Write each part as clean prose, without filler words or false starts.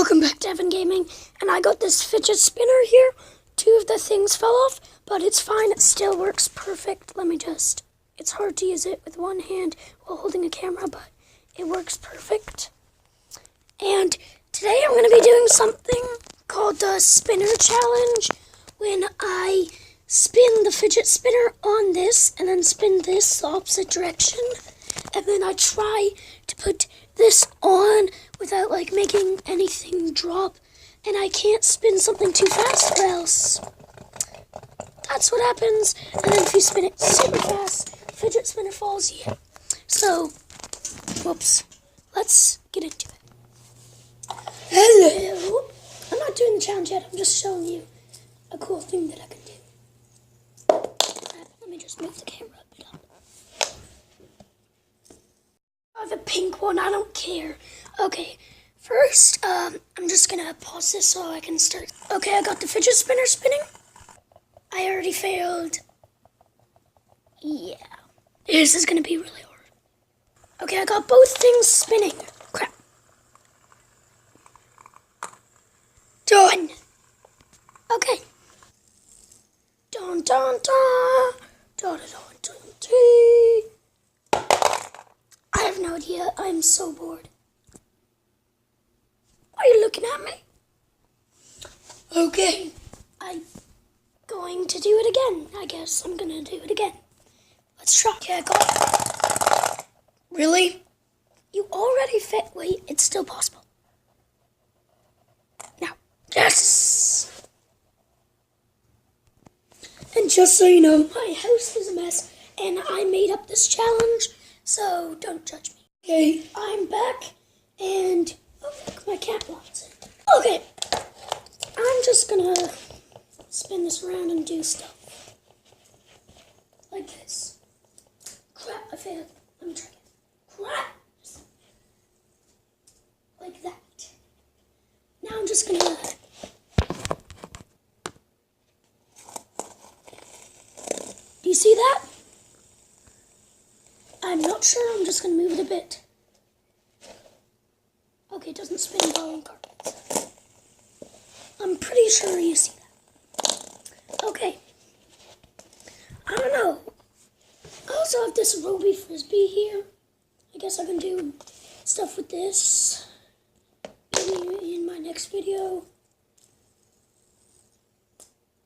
Welcome back to Evan Gaming, and I got this fidget spinner here. 2 of the things fell off, but it's fine. It still works perfect. It's hard to use it with one hand while holding a camera, but it works perfect. And today I'm going to be doing something called the spinner challenge. When I spin the fidget spinner on this and then spin this the opposite direction, and then I try to put this on without making anything drop, and I can't spin something too fast or else that's what happens. And then if you spin it super fast, fidget spinner falls here. So, whoops. Let's get into it. Hello. I'm not doing the challenge yet. I'm just showing you a cool thing that I can do. Let me just move the camera a bit up. I have a pink one. I don't care. Okay. First, I'm just gonna pause this so I can start. Okay, I got the fidget spinner spinning. I already failed. Yeah. This is gonna be really hard. Okay, I got both things spinning. Crap. Done. Okay. Dun dun dun. Dun dun dun dun. I have no idea. I'm so bored. Are you looking at me? Okay. I'm going to do it again. I guess I'm gonna do it again. Let's try. Okay, I got it. Really? You already fit. Wait, it's still possible. Now. Yes! And just so you know, my house is a mess, and I made up this challenge, so don't judge me. Okay, I'm back, and oh, look, my cat walks in. Okay, I'm just gonna spin this around and do stuff. Like this. Crap, I failed. Let me try again. Crap! Like that. Now I'm just gonna... Do you see that? I'm not sure. I'm just gonna move it a bit. Okay, it doesn't spin well on carpet. I'm pretty sure you see that. Okay. I don't know. I also have this Roby Frisbee here. I guess I can do stuff with this maybe in my next video.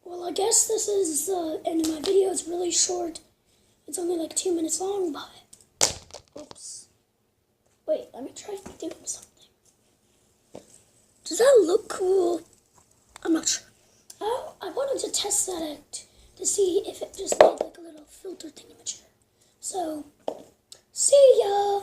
Well, I guess this is the end of my video. It's really short. It's only like 2 minutes long, but... Oops. Wait, let me try doing something. Does that look cool? I'm not sure. Oh, I wanted to test that out to see if it just made like a little filter thingamajigger. So, see ya!